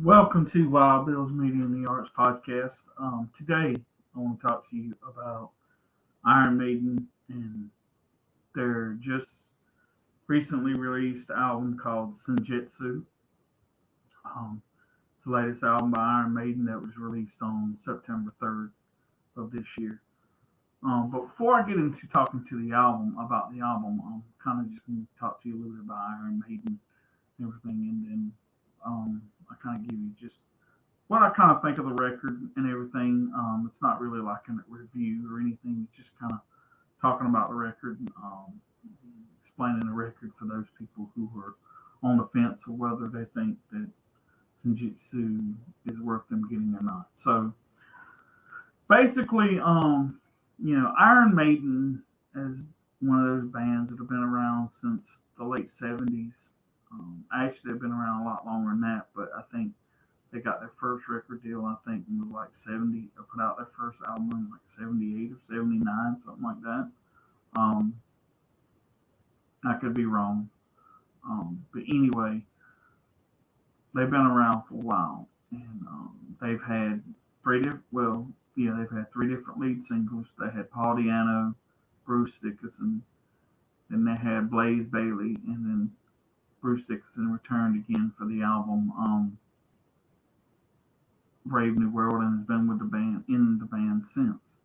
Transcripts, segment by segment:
Welcome to Wild Bill's Media and the Arts podcast. Today, I want to talk to you about Iron Maiden and their just recently released album called Senjutsu. It's the latest album by Iron Maiden that was released on September 3rd of this year. But before I get into talking to the album about the album, I'm kind of just going to talk to you a little bit about Iron Maiden and everything, and then I kind of give you just what I kind of think of the record and everything. It's not really like a review or anything. It's just kind of talking about the record, explaining the record for those people who are on the fence of whether they think that Senjutsu is worth them getting or not. So basically, Iron Maiden is one of those bands that have been around since the late '70s. Actually, they've been around a lot longer than that, but I think they got their first record deal, I think, in like 70, or put out their first album in like 78 or 79, something like that. Um, I could be wrong. But anyway, they've been around for a while. And they've had they've had three different lead singles. They had Paul Diano, Bruce Dickinson, then they had Blaze Bailey, and then Bruce Dickinson returned again for the album Brave New World, and has been with the band since.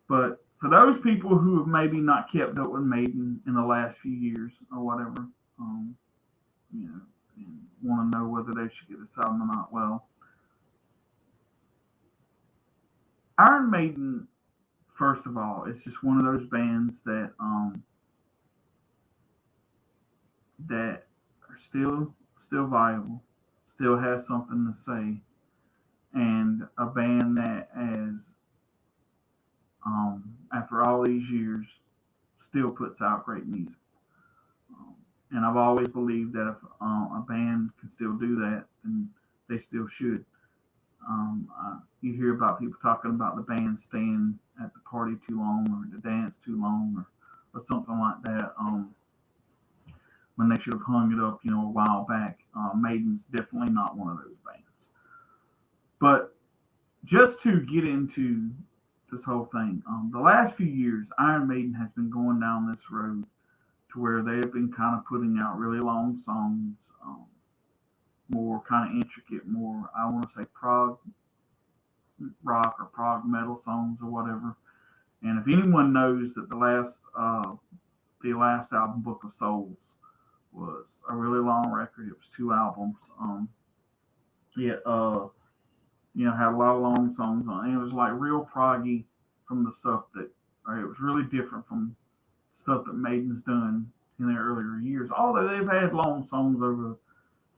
But for those people who have maybe not kept up with Maiden in the last few years or whatever, um, you know, and want to know whether they should get this album or not, well, Iron Maiden, first of all, is just one of those bands that are still viable, still has something to say, and a band that has after all these years, still puts out great music. And I've always believed that if a band can still do that, then they still should. You hear about people talking about the band staying at the party too long, or the dance too long, or something like that, when they should have hung it up, a while back. Maiden's definitely not one of those bands. But just to get into this whole thing. The last few years, Iron Maiden has been going down this road to where they have been kind of putting out really long songs, more kind of intricate, more, I want to say, prog rock or prog metal songs or whatever. And if anyone knows that the last album, Book of Souls, was a really long record. It was two albums. It had a lot of long songs on it. It was like real proggy from the stuff that, or it was really different from stuff that Maiden's done in their earlier years. Although they've had long songs over,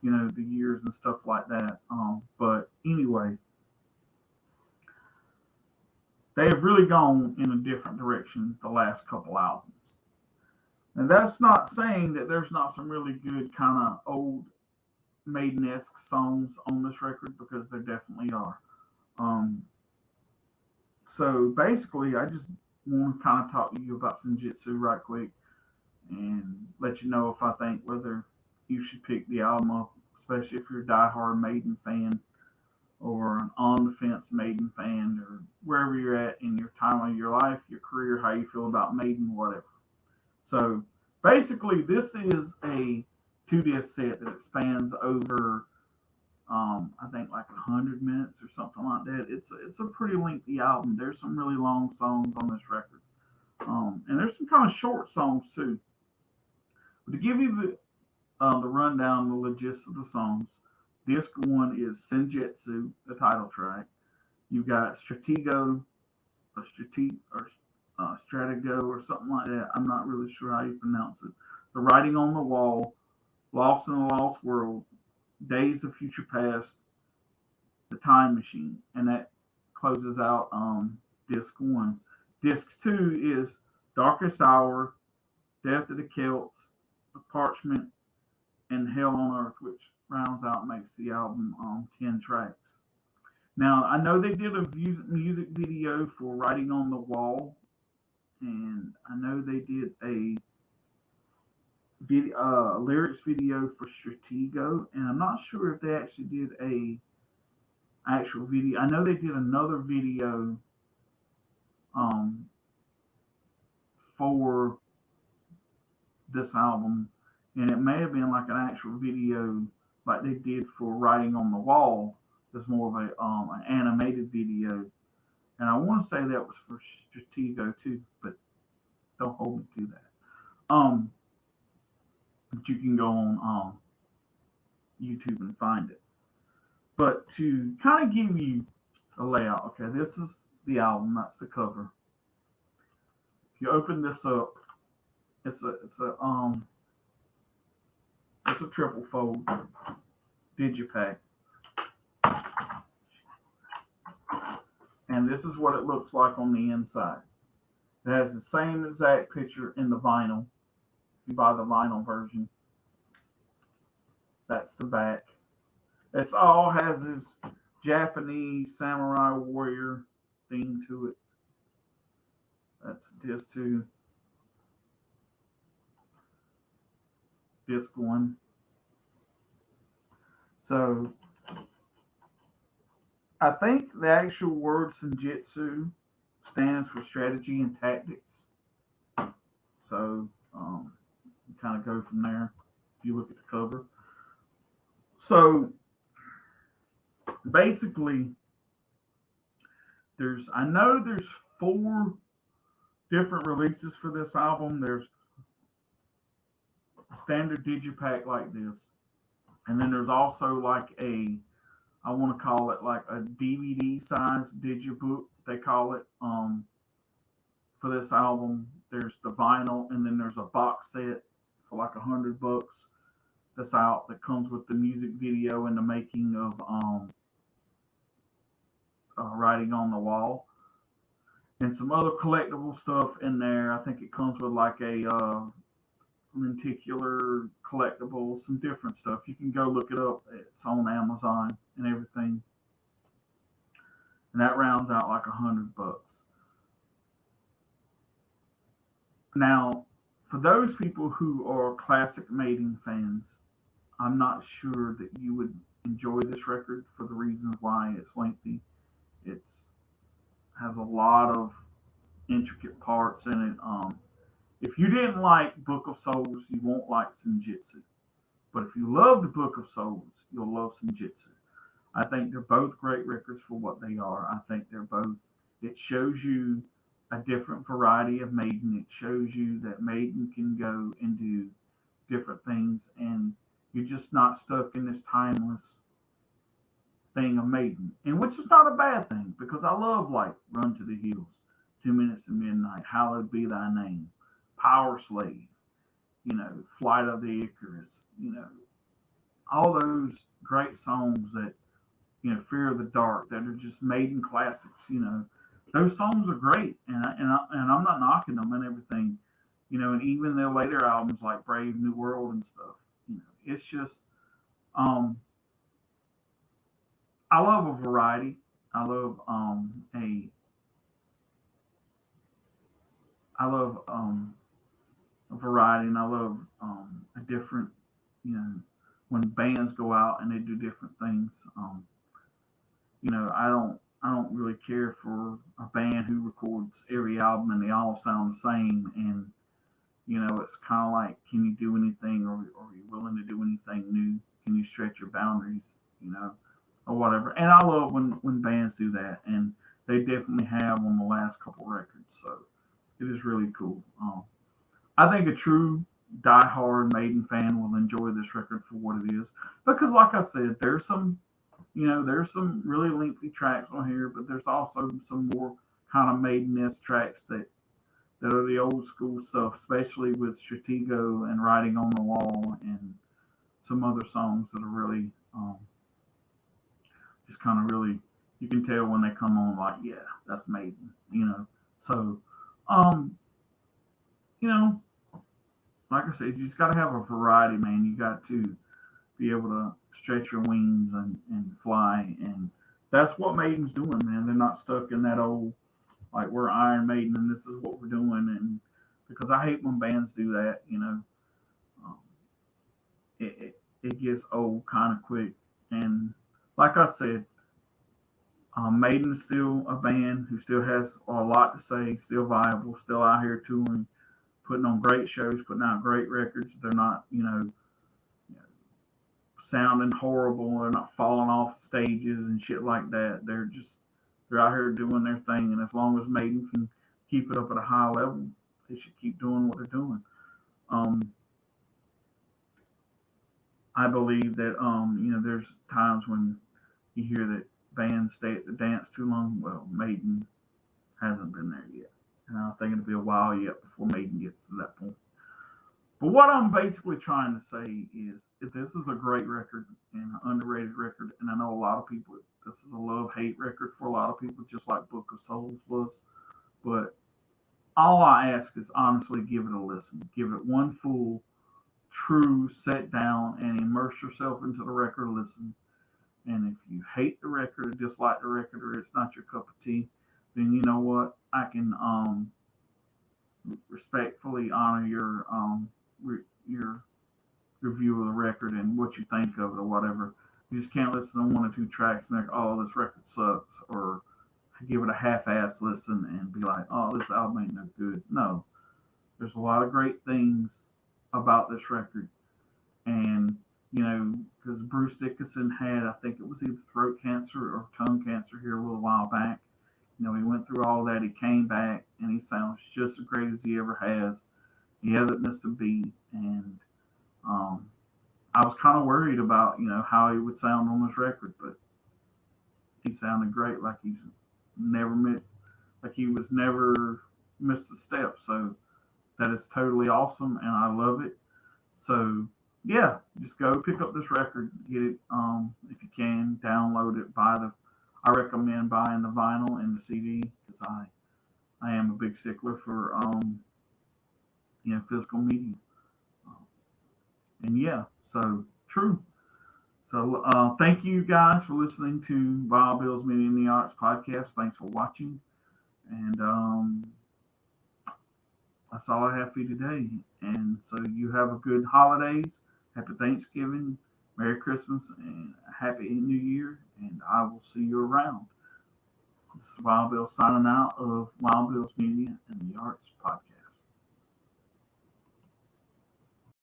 the years and stuff like that. But anyway, they have really gone in a different direction the last couple albums. And that's not saying that there's not some really good kind of old Maiden-esque songs on this record, because there definitely are. So basically, I just want to kind of talk to you about Senjutsu right quick and let you know if I think whether you should pick the album up, especially if you're a diehard Maiden fan or an on the fence Maiden fan, or wherever you're at in your time of your life, your career, how you feel about Maiden, whatever. So basically, this is a 2 disc set that spans over I think like 100 minutes or something like that. It's a pretty lengthy album. There's some really long songs on this record, and there's some kind of short songs too. But to give you the rundown, the gist of the songs, disc one is Senjutsu, the title track. You've got Stratego, or Stratego, or something like that. I'm not really sure how you pronounce it. The Writing on the Wall, Lost in a Lost World, Days of Future Past, The Time Machine, and that closes out disc one. Disc two is Darkest Hour, Death of the Celts, The Parchment, and Hell on Earth, which rounds out and makes the album 10 tracks. Now, I know they did a music video for Writing on the Wall, and I know they did lyrics video for Stratego, and I'm not sure if they actually did a actual video. I know they did another video um, for this album, and it may have been like an actual video like they did for Writing on the Wall. It's more of a an animated video, and I want to say that was for Stratego too, but don't hold me to that. But you can go on YouTube and find it. But to kind of give you a layout, okay, this is the album. That's the cover. If you open this up, it's a triple fold digipack, and this is what it looks like on the inside. It has the same exact picture in the vinyl. If you buy the vinyl version, that's the back. It's all has this Japanese samurai warrior theme to it. That's disc 2, disc 1. So I think the actual word Senjutsu stands for strategy and tactics. So you kind of go from there if you look at the cover. So basically, I know there's 4 different releases for this album. There's a standard digipack like this, and then there's also like I want to call it like a DVD size digibook. They call it for this album. There's the vinyl, and then there's a box set for like $100 that's out that comes with the music video and the making of Writing on the Wall, and some other collectible stuff in there. I think it comes with like a lenticular collectible, some different stuff. You can go look it up. It's on Amazon and everything, and that rounds out like $100. Now, for those people who are classic Maiden fans, I'm not sure that you would enjoy this record for the reasons why it's lengthy. It has a lot of intricate parts in it. If you didn't like Book of Souls, you won't like Senjutsu. But if you love the Book of Souls, you'll love Senjutsu. I think they're both great records for what they are. I think they're both. It shows you a different variety of Maiden. It shows you that Maiden can go and do different things, and you're just not stuck in this timeless thing of Maiden, and which is not a bad thing because I love like Run to the Hills, 2 Minutes to Midnight, Hallowed Be Thy Name, Power Slave, Flight of the Icarus, all those great songs that, Fear of the Dark, that are just Maiden classics. Those songs are great, and I'm not knocking them and everything, and even their later albums like Brave New World and stuff. It's just I love a variety. I love a variety, and I love a different, when bands go out and they do different things. I don't really care for a band who records every album and they all sound the same. And it's kind of like, can you do anything, or are you willing to do anything new? Can you stretch your boundaries? Or whatever. And I love when bands do that, and they definitely have on the last couple records. So it is really cool. I think a true diehard Maiden fan will enjoy this record for what it is, because, like I said, there's some really lengthy tracks on here, but there's also some more kind of Maiden-esque tracks that are the old school stuff, especially with Stratego and Writing on the Wall and some other songs that are really just kind of really, you can tell when they come on, like, yeah, that's Maiden. So you know like I said, you just got to have a variety, man. You got to be able to stretch your wings and fly, and that's what Maiden's doing, man. They're not stuck in that old, like, we're Iron Maiden and this is what we're doing. And because I hate when bands do that. it gets old kind of quick. And like I said, Maiden is still a band who still has a lot to say, still viable, still out here touring, putting on great shows, putting out great records. They're not, sounding horrible. They're not falling off stages and shit like that. They're out here doing their thing. And as long as Maiden can keep it up at a high level, they should keep doing what they're doing. Um, I believe that there's times when you hear that bands stay at the dance too long. Well, Maiden hasn't been there yet, and I think it'll be a while yet before Maiden gets to that point. But what I'm basically trying to say is, if this is a great record and an underrated record, and I know a lot of people, this is a love-hate record for a lot of people, just like Book of Souls was. But all I ask is honestly give it a listen. Give it one full, true sit down and immerse yourself into the record. Listen. And if you hate the record or dislike the record or it's not your cup of tea, then you know what? I can respectfully honor your review of the record and what you think of it or whatever. You just can't listen to one or two tracks and think, oh, this record sucks, or give it a half-ass listen and be like, oh, this album ain't no good. No, there's a lot of great things about this record, and because Bruce Dickinson had, I think it was either throat cancer or tongue cancer here a little while back. He went through all that. He came back, and he sounds just as great as he ever has. He hasn't missed a beat, and I was kind of worried about how he would sound on this record, but he sounded great, like he's never missed, like he was never missed a step. So that is totally awesome, and I love it. So yeah, just go pick up this record, get it if you can, download it, buy the. I recommend buying the vinyl and the CD because I am a big stickler for physical media. And yeah, so true. So thank you guys for listening to Wild Bill's Media and the Arts podcast. Thanks for watching, and that's all I have for you today. And so you have a good holidays, happy Thanksgiving, Merry Christmas, and Happy New Year. And I will see you around. This is Wild Bill signing out of Wild Bill's Media and the Arts podcast.